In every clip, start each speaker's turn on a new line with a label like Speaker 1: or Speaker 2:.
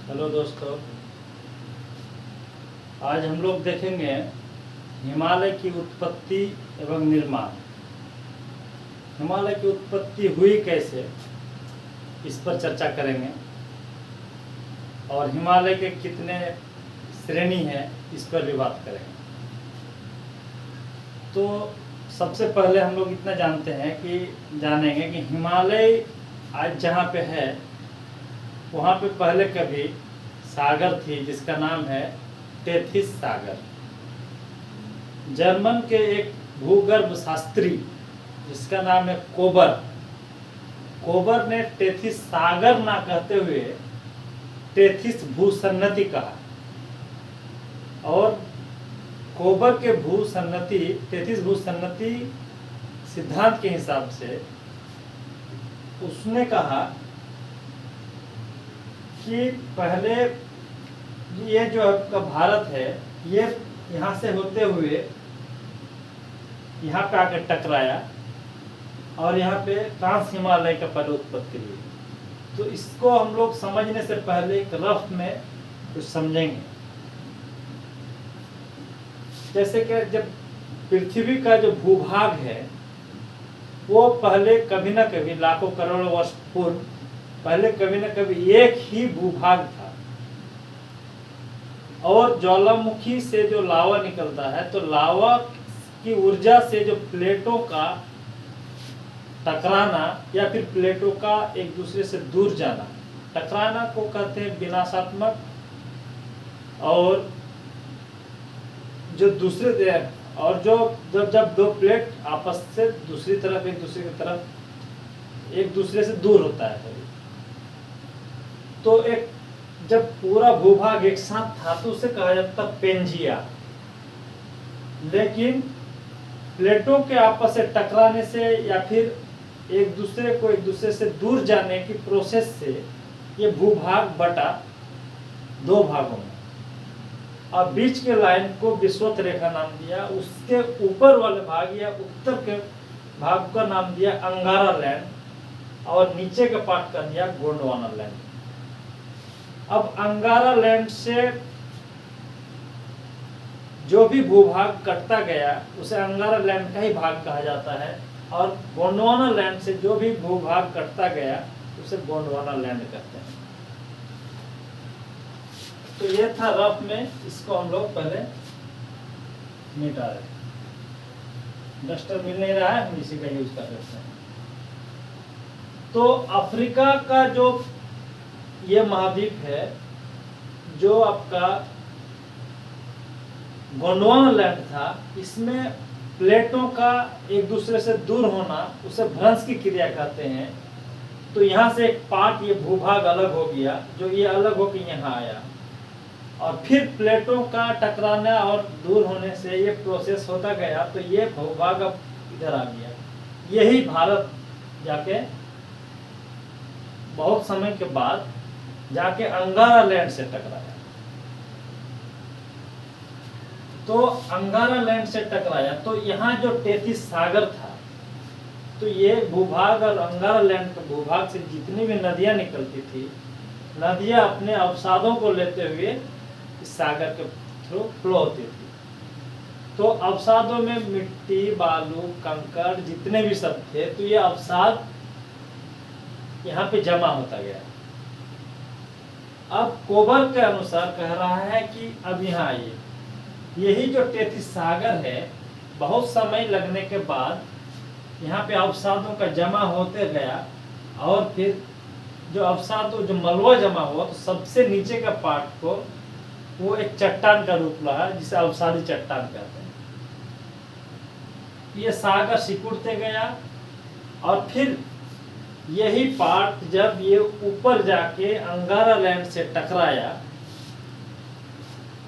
Speaker 1: Hello दोस्तों, आज हम लोग देखेंगे हिमालय की उत्पत्ति एवं निर्माण। हिमालय की उत्पत्ति हुई कैसे, इस पर चर्चा करेंगे और हिमालय के कितने श्रेणी हैं, इस पर भी बात करेंगे। तो सबसे पहले हम लोग इतना जानेंगे कि हिमालय आज जहाँ पे है वहाँ पे पहले कभी सागर थी जिसका नाम है टेथिस सागर। जर्मन के एक भूगर्भ शास्त्री जिसका नाम है कोबर ने टेथिस सागर ना कहते हुए टेथिस भूसन्नति कहा और कोबर के टेथिस भूसन्नति सिद्धांत के हिसाब से उसने कहा कि पहले ये जो आपका भारत है ये यहाँ से होते हुए यहाँ पे आकर टकराया और यहाँ पे ट्रांस हिमालय का पहले उत्पत्ति हुई। तो इसको हम लोग समझने से पहले एक रफ में कुछ समझेंगे। जैसे कि जब पृथ्वी का जो भूभाग है वो पहले कभी न कभी लाखों करोड़ों वर्ष पूर्व पहले कभी न कभी एक ही भूभाग था और ज्वालामुखी से जो लावा निकलता है तो लावा की ऊर्जा से जो प्लेटों का टकराना या फिर प्लेटों का एक दूसरे से दूर जाना, टकराना को कहते हैं विनाशात्मक, और जो जब दो प्लेट आपस से दूसरी तरफ एक दूसरे से दूर होता है तो एक जब पूरा भूभाग एक साथ था तो उसे कहा जाता पेंजिया। लेकिन प्लेटों के आपस से टकराने से या फिर एक दूसरे से दूर जाने की प्रोसेस से ये भूभाग बटा दो भागों में। अब बीच के लाइन को विषुवत रेखा नाम दिया, उसके ऊपर वाले भाग या उत्तर के भाग का नाम दिया अंगारा लैंड और नीचे का पार्ट का दिया गोंडवाना लैंड। अब अंगारा लैंड से जो भी भूभाग कटता गया उसे अंगारा लैंड का ही भाग कहा जाता है और गोंडवाना लैंड से जो भी भूभाग कटता गया उसे गोंडवाना लैंड कहते हैं। तो ये था रफ में, इसको हम लोग पहले मिटा रहे। डस्टर मिल नहीं रहा है, हम इसी का यूज कर लेते हैं। तो अफ्रीका का जो ये महाद्वीप है जो आपका गोंडवाना लैंड था, इसमें प्लेटों का एक दूसरे से दूर होना उसे भ्रंश की क्रिया कहते हैं। तो यहाँ से एक पार्ट ये भूभाग अलग हो गया, जो ये अलग होकर यहाँ आया और फिर प्लेटों का टकराना और दूर होने से ये प्रोसेस होता गया तो ये भूभाग अब इधर आ गया। यही भारत जाके बहुत समय के बाद जाके अंगारा लैंड से टकराया। तो अंगारा लैंड से टकराया तो यहाँ जो टेथिस सागर था तो ये भूभाग और अंगारा लैंड के भूभाग से जितनी भी नदियां निकलती थी, नदियां अपने अवसादों को लेते हुए इस सागर के थ्रू फ्लो होती थी। तो अवसादों में मिट्टी, बालू, कंकड़ जितने भी सब थे तो ये अवसाद यहाँ पे जमा होता गया। अब कोबर के अनुसार कह रहा है कि अब यहाँ आइए, यही जो टेथिस सागर है बहुत समय लगने के बाद यहाँ पे अवसादों का जमा होते गया और फिर जो मलबा जमा हुआ तो सबसे नीचे का पार्ट को वो एक चट्टान का रूप रहा जिसे अवसादी चट्टान कहते हैं। ये सागर सिकुड़ते गया और फिर यही पार्ट जब ये ऊपर जाके अंगारा लैंड से टकराया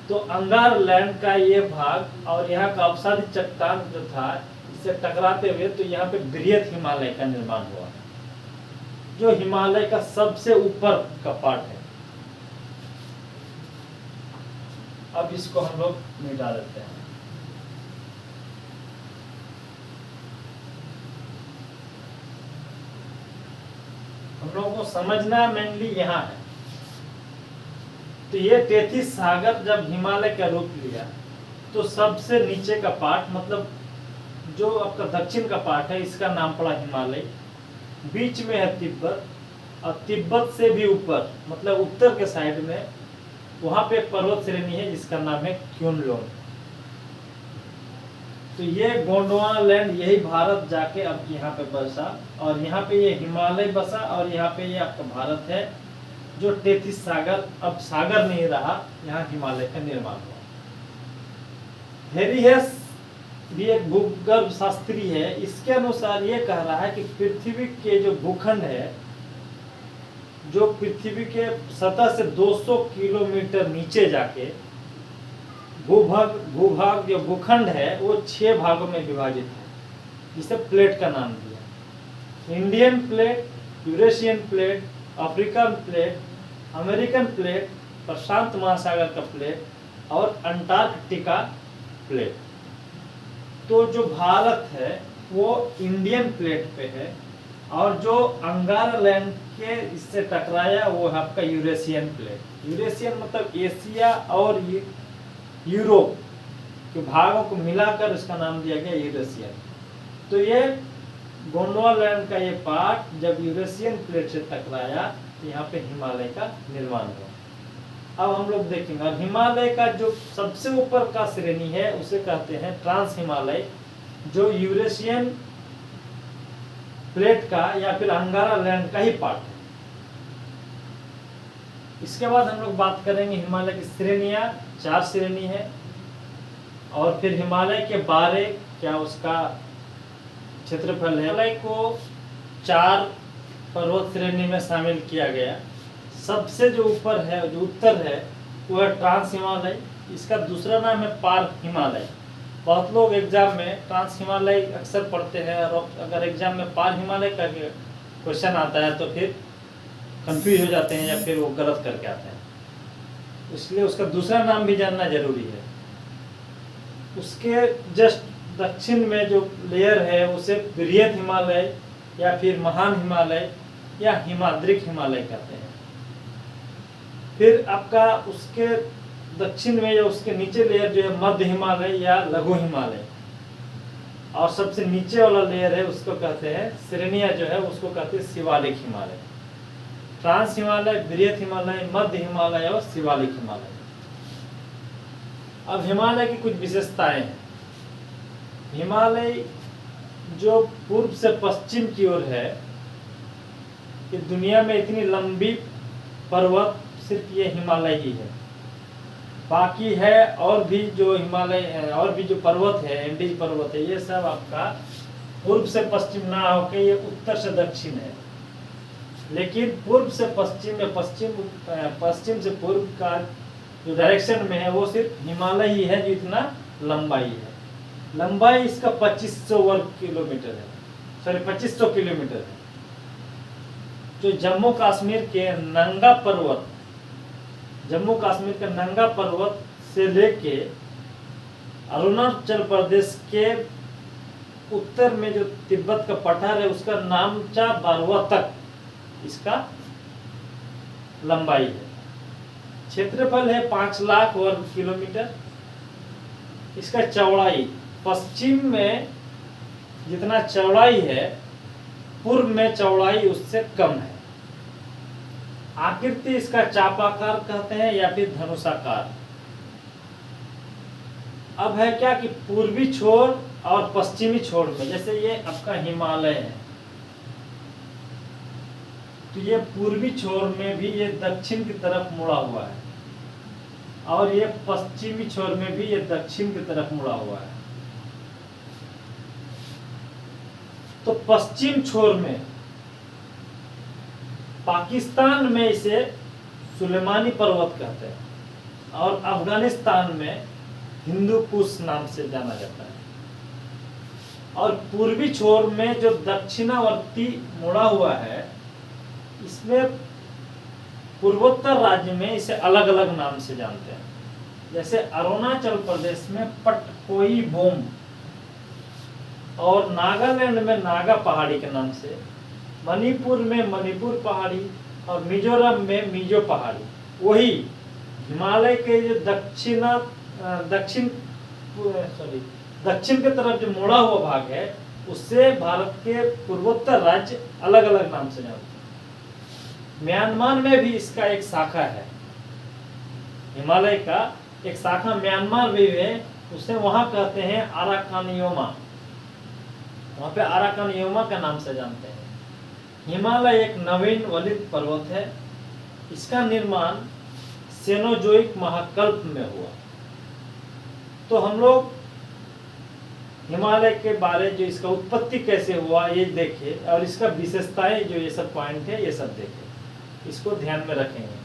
Speaker 1: तो अंगारा लैंड का ये भाग और यहाँ का अवसादी चट्टान जो था इससे टकराते हुए तो यहाँ पे बृहत हिमालय का निर्माण हुआ, जो हिमालय का सबसे ऊपर का पार्ट है। अब इसको हम लोग मिटा देते हैं। हम लोगों को समझना मेनली यहाँ है तो ये तैतीस सागर जब हिमालय का रूप लिया तो सबसे नीचे का पार्ट, मतलब जो आपका दक्षिण का पार्ट है, इसका नाम पड़ा हिमालय। बीच में है तिब्बत, और तिब्बत से भी ऊपर मतलब उत्तर के साइड में वहां पे एक पर्वत श्रेणी है जिसका नाम है क्यूनलोन। तो ये गोंडवानालैंड यही भारत जाके अब यहाँ पे बसा, और यहाँ पे ये हिमालय बसा, और यहाँ पे ये आपका भारत है जो 33 सागर, अब सागर नहीं रहा, यहाँ हिमालय का निर्माण हुआ। हेरियस भी एक भूगर्भ शास्त्री है, इसके अनुसार ये कह रहा है कि पृथ्वी के जो भूखंड है, जो पृथ्वी के सतह से 200 किलोमीटर नीचे जाके भूभाग जो भूखंड है वो 6 भागों में विभाजित है, जिसे प्लेट का नाम दिया। Indian plate, Eurasian plate, African plate, American plate, प्रशांत महासागर का प्लेट और अंटार्कटिका प्लेट। तो जो भारत है वो इंडियन प्लेट पे है, और जो अंगारालैंड के इससे टकराया वो है आपका यूरेशियन प्लेट। यूरेशियन मतलब एशिया और यूरोप के भागों को मिलाकर इसका नाम दिया गया यूरेशियन। तो ये गोंडवानालैंड का ये पार्ट जब यूरेशियन प्लेट से टकराया तो यहाँ पे हिमालय का निर्माण हुआ। अब हम लोग देखेंगे, और हिमालय का जो सबसे ऊपर का श्रेणी है उसे कहते हैं ट्रांस हिमालय, जो यूरेशियन प्लेट का या फिर अंगारालैंड का ही पार्ट है। इसके बाद हम लोग बात करेंगे हिमालय की श्रेणियां, 4 श्रेणी है, और फिर हिमालय के बारे क्या उसका क्षेत्रफल है। हिमालय को 4 पर्वत श्रेणी में शामिल किया गया। सबसे जो ऊपर है, जो उत्तर है, वो है ट्रांस हिमालय। इसका दूसरा नाम है पार हिमालय। बहुत लोग एग्जाम में ट्रांस हिमालय अक्सर पढ़ते हैं, और अगर एग्जाम में पार हिमालय का क्वेश्चन आता है तो फिर कंफ्यूज हो जाते हैं या फिर वो गलत करके आते हैं, इसलिए उसका दूसरा नाम भी जानना जरूरी है। उसके जस्ट दक्षिण में जो लेयर है उसे बृहद हिमालय या फिर महान हिमालय या हिमाद्रिक हिमालय कहते हैं। फिर आपका उसके दक्षिण में या उसके नीचे लेयर जो है मध्य हिमालय या लघु हिमालय, और सबसे नीचे वाला लेयर है उसको कहते हैं, श्रेणियां जो है उसको कहते हैं शिवालिक हिमालय। ट्रांस हिमालय, बृहद हिमालय, मध्य हिमालय और शिवालिक हिमालय। अब हिमालय की कुछ विशेषताएं हैं। हिमालय जो पूर्व से पश्चिम की ओर है, कि दुनिया में इतनी लंबी पर्वत सिर्फ ये हिमालय ही है। बाकी है और भी जो हिमालय है, और भी जो पर्वत है, एंडीज पर्वत है, ये सब आपका पूर्व से पश्चिम ना होके ये उत्तर से दक्षिण है। लेकिन पूर्व से पश्चिम में पश्चिम से पूर्व का जो डायरेक्शन में है वो सिर्फ हिमालय ही है, जो इतना लंबाई है। लंबाई इसका 2500 वर्ग किलोमीटर है, सॉरी 2500 किलोमीटर है। जो जम्मू कश्मीर के नंगा पर्वत, जम्मू कश्मीर का नंगा पर्वत से लेके अरुणाचल प्रदेश के उत्तर में जो तिब्बत का पठार है उसका नामचा बारवा तक इसका लंबाई है। क्षेत्रफल है 5 लाख वर्ग किलोमीटर। इसका चौड़ाई पश्चिम में जितना चौड़ाई है, पूर्व में चौड़ाई उससे कम है। आकृति इसका चापाकार कहते हैं या फिर धनुषाकार। अब है क्या कि पूर्वी छोर और पश्चिमी छोर में, जैसे ये आपका हिमालय है, तो ये पूर्वी छोर में भी ये दक्षिण की तरफ मुड़ा हुआ है, और ये पश्चिमी छोर में भी ये दक्षिण की तरफ मुड़ा हुआ है। तो पश्चिम छोर में पाकिस्तान में इसे सुलेमानी पर्वत कहते हैं, और अफगानिस्तान में हिंदू कुश नाम से जाना जाता है। और पूर्वी छोर में जो दक्षिणावर्ती मुड़ा हुआ है, इसमें पूर्वोत्तर राज्य में इसे अलग अलग नाम से जानते हैं। जैसे अरुणाचल प्रदेश में पटकोई बोम, और नागालैंड में नागा पहाड़ी के नाम से, मणिपुर में मणिपुर पहाड़ी, और मिजोरम में मिजो पहाड़ी। वही हिमालय के जो दक्षिण दक्षिण की तरफ जो मुड़ा हुआ भाग है, उससे भारत के पूर्वोत्तर राज्य अलग अलग नाम से जानते हैं। म्यांमार में भी इसका एक शाखा है, हिमालय का एक शाखा म्यांमार में भी है, उसे वहां कहते हैं अराकानियोमा, वहां पे अराकानियोमा का नाम से जानते हैं। हिमालय एक नवीन वलित पर्वत है, इसका निर्माण सेनोजोइक महाकल्प में हुआ। तो हम लोग हिमालय के बारे जो इसका उत्पत्ति कैसे हुआ ये देखे, और इसका विशेषताएं जो ये सब पॉइंट है ये सब देखे, इसको ध्यान में रखेंगे।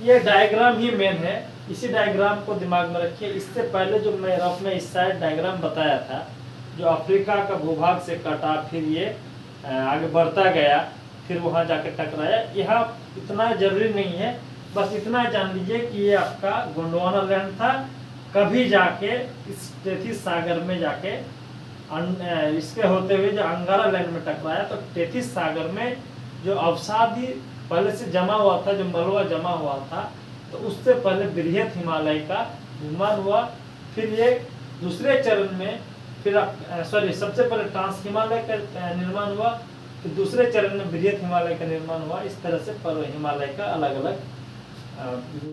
Speaker 1: ये डायग्राम ही मेन है, इसी डायग्राम को दिमाग में रखिए। इससे पहले जो मैं रफ में इस साइड डायग्राम बताया था, जो अफ्रीका का भूभाग से कटा, फिर ये आगे बढ़ता गया, फिर वहां जाके टकराया, यहाँ इतना जरूरी नहीं है, बस इतना जान लीजिए कि ये आपका गोंडवाना लैंड था। कभी जाके इस टेथिस सागर में जाके इसके होते हुए जो अंगारा लैंड में टकराया, तो टेथिस सागर में जो अवसादी पहले से जमा हुआ था, जो मलबा जमा हुआ था, तो उससे पहले बृहत हिमालय का निर्माण हुआ। फिर ये दूसरे चरण में सबसे पहले ट्रांस हिमालय का निर्माण हुआ, फिर दूसरे चरण में बृहत हिमालय का निर्माण हुआ। इस तरह से पर्व हिमालय का अलग अलग